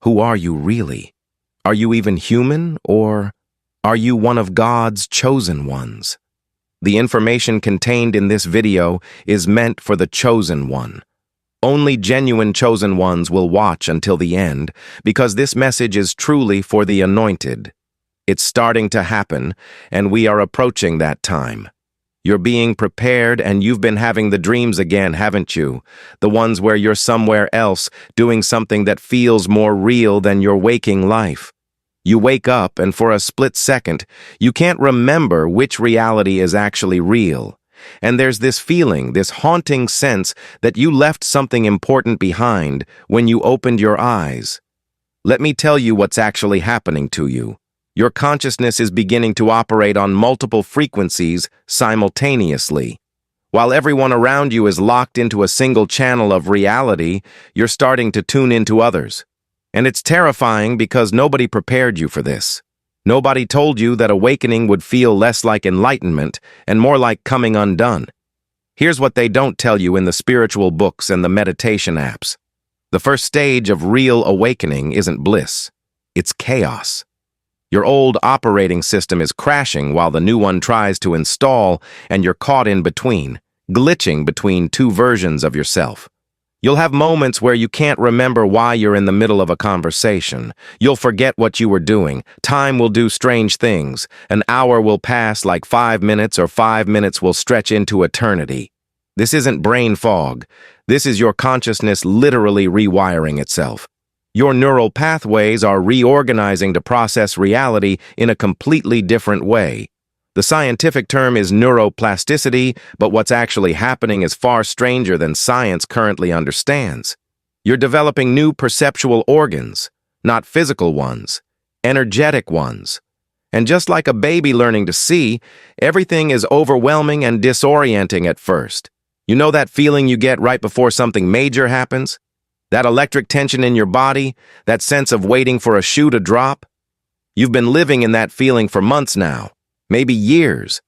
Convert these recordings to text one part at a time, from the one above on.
Who are you really? Are you even human, or are you one of God's chosen ones? The information contained in this video is meant for the chosen one. Only genuine chosen ones will watch until the end, because this message is truly for the anointed. It's starting to happen, and we are approaching that time. You're being prepared, and you've been having the dreams again, haven't you? The ones where you're somewhere else, doing something that feels more real than your waking life. You wake up, and for a split second, you can't remember which reality is actually real. And there's this feeling, this haunting sense that you left something important behind when you opened your eyes. Let me tell you what's actually happening to you. Your consciousness is beginning to operate on multiple frequencies simultaneously. While everyone around you is locked into a single channel of reality, you're starting to tune into others. And it's terrifying because nobody prepared you for this. Nobody told you that awakening would feel less like enlightenment and more like coming undone. Here's what they don't tell you in the spiritual books and the meditation apps. The first stage of real awakening isn't bliss. It's chaos. Your old operating system is crashing while the new one tries to install, and you're caught in between, glitching between two versions of yourself. You'll have moments where you can't remember why you're in the middle of a conversation. You'll forget what you were doing. Time will do strange things. An hour will pass like 5 minutes, or 5 minutes will stretch into eternity. This isn't brain fog. This is your consciousness literally rewiring itself. Your neural pathways are reorganizing to process reality in a completely different way. The scientific term is neuroplasticity, but what's actually happening is far stranger than science currently understands. You're developing new perceptual organs, not physical ones, energetic ones. And just like a baby learning to see, everything is overwhelming and disorienting at first. You know that feeling you get right before something major happens? That electric tension in your body, that sense of waiting for a shoe to drop? You've been living in that feeling for months now, maybe years.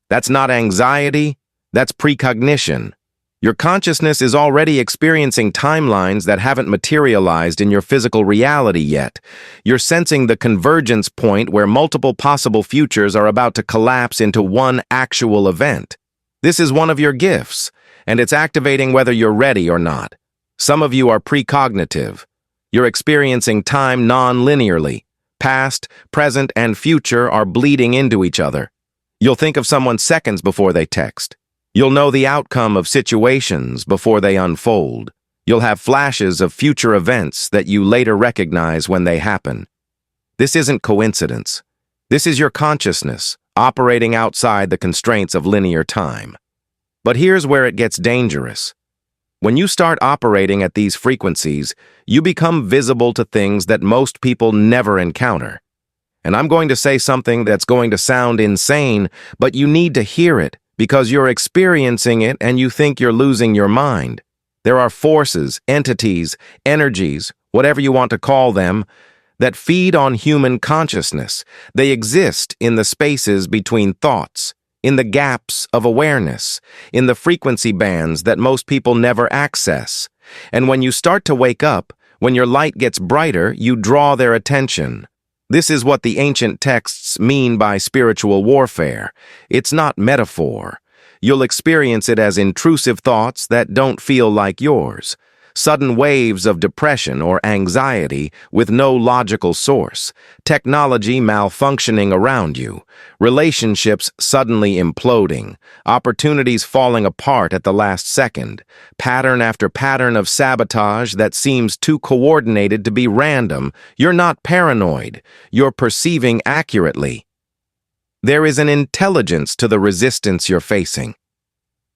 That's not anxiety, that's precognition. Your consciousness is already experiencing timelines that haven't materialized in your physical reality yet. You're sensing the convergence point where multiple possible futures are about to collapse into one actual event. This is one of your gifts, and it's activating whether you're ready or not. Some of you are precognitive. You're experiencing time non-linearly. Past, present, and future are bleeding into each other. You'll think of someone seconds before they text. You'll know the outcome of situations before they unfold. You'll have flashes of future events that you later recognize when they happen. This isn't coincidence. This is your consciousness operating outside the constraints of linear time. But here's where it gets dangerous. When you start operating at these frequencies, you become visible to things that most people never encounter. And I'm going to say something that's going to sound insane, but you need to hear it because you're experiencing it and you think you're losing your mind. There are forces, entities, energies, whatever you want to call them, that feed on human consciousness. They exist in the spaces between thoughts, in the gaps of awareness, in the frequency bands that most people never access. And when you start to wake up, when your light gets brighter, you draw their attention. This is what the ancient texts mean by spiritual warfare. It's not metaphor. You'll experience it as intrusive thoughts that don't feel like yours. Sudden waves of depression or anxiety with no logical source, technology malfunctioning around you, relationships suddenly imploding, opportunities falling apart at the last second, pattern after pattern of sabotage that seems too coordinated to be random. You're not paranoid. You're perceiving accurately. There is an intelligence to the resistance you're facing.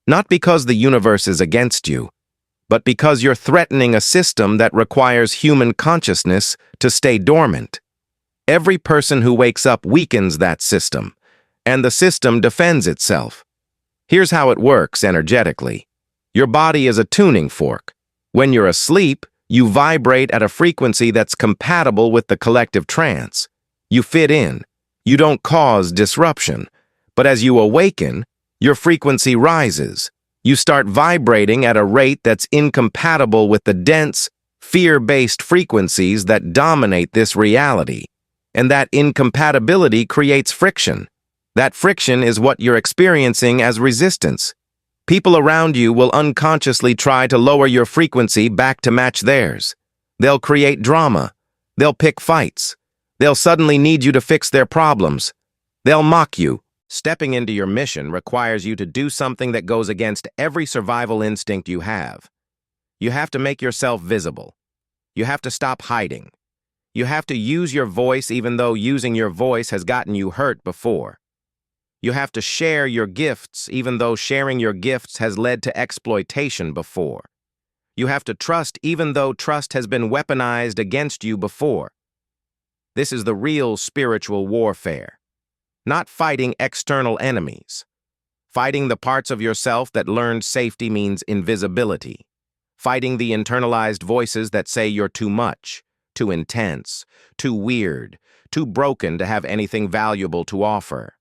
Not because the universe is against you, but because you're threatening a system that requires human consciousness to stay dormant. Every person who wakes up weakens that system, and the system defends itself. Here's how it works energetically. Your body is a tuning fork. When you're asleep, you vibrate at a frequency that's compatible with the collective trance. You fit in. You don't cause disruption. But as you awaken, your frequency rises. You start vibrating at a rate that's incompatible with the dense, fear-based frequencies that dominate this reality. And that incompatibility creates friction. That friction is what you're experiencing as resistance. People around you will unconsciously try to lower your frequency back to match theirs. They'll create drama. They'll pick fights. They'll suddenly need you to fix their problems. They'll mock you. Stepping into your mission requires you to do something that goes against every survival instinct you have. You have to make yourself visible. You have to stop hiding. You have to use your voice even though using your voice has gotten you hurt before. You have to share your gifts even though sharing your gifts has led to exploitation before. You have to trust even though trust has been weaponized against you before. This is the real spiritual warfare. Not fighting external enemies. Fighting the parts of yourself that learned safety means invisibility. Fighting the internalized voices that say you're too much, too intense, too weird, too broken to have anything valuable to offer.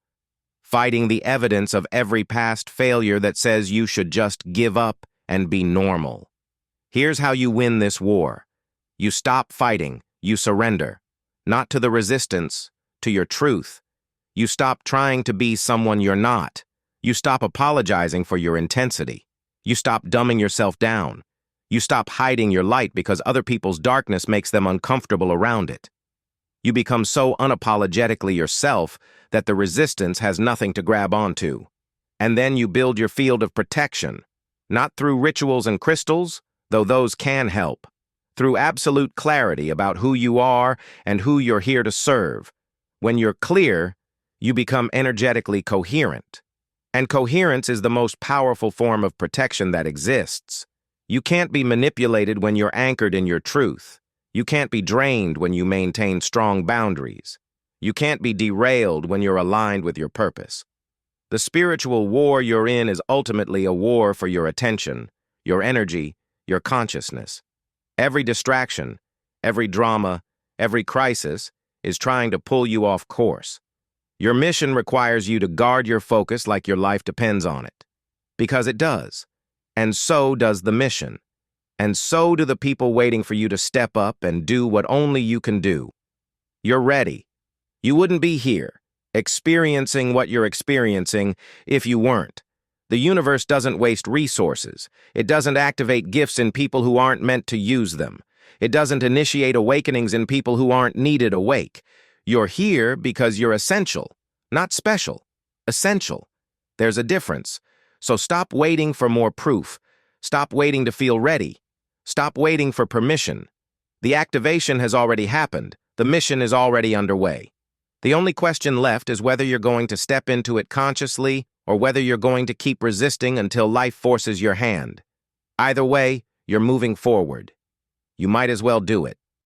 Fighting the evidence of every past failure that says you should just give up and be normal. Here's how you win this war. You stop fighting, you surrender. Not to the resistance, to your truth. You stop trying to be someone you're not. You stop apologizing for your intensity. You stop dumbing yourself down. You stop hiding your light because other people's darkness makes them uncomfortable around it. You become so unapologetically yourself that the resistance has nothing to grab onto. And then you build your field of protection, not through rituals and crystals, though those can help, through absolute clarity about who you are and who you're here to serve. When you're clear, you become energetically coherent. And coherence is the most powerful form of protection that exists. You can't be manipulated when you're anchored in your truth. You can't be drained when you maintain strong boundaries. You can't be derailed when you're aligned with your purpose. The spiritual war you're in is ultimately a war for your attention, your energy, your consciousness. Every distraction, every drama, every crisis is trying to pull you off course. Your mission requires you to guard your focus like your life depends on it. Because it does. And so does the mission. And so do the people waiting for you to step up and do what only you can do. You're ready. You wouldn't be here, experiencing what you're experiencing, if you weren't. The universe doesn't waste resources. It doesn't activate gifts in people who aren't meant to use them. It doesn't initiate awakenings in people who aren't needed awake. You're here because you're essential, not special. Essential. There's a difference. So stop waiting for more proof. Stop waiting to feel ready. Stop waiting for permission. The activation has already happened. The mission is already underway. The only question left is whether you're going to step into it consciously or whether you're going to keep resisting until life forces your hand. Either way, you're moving forward. You might as well do it.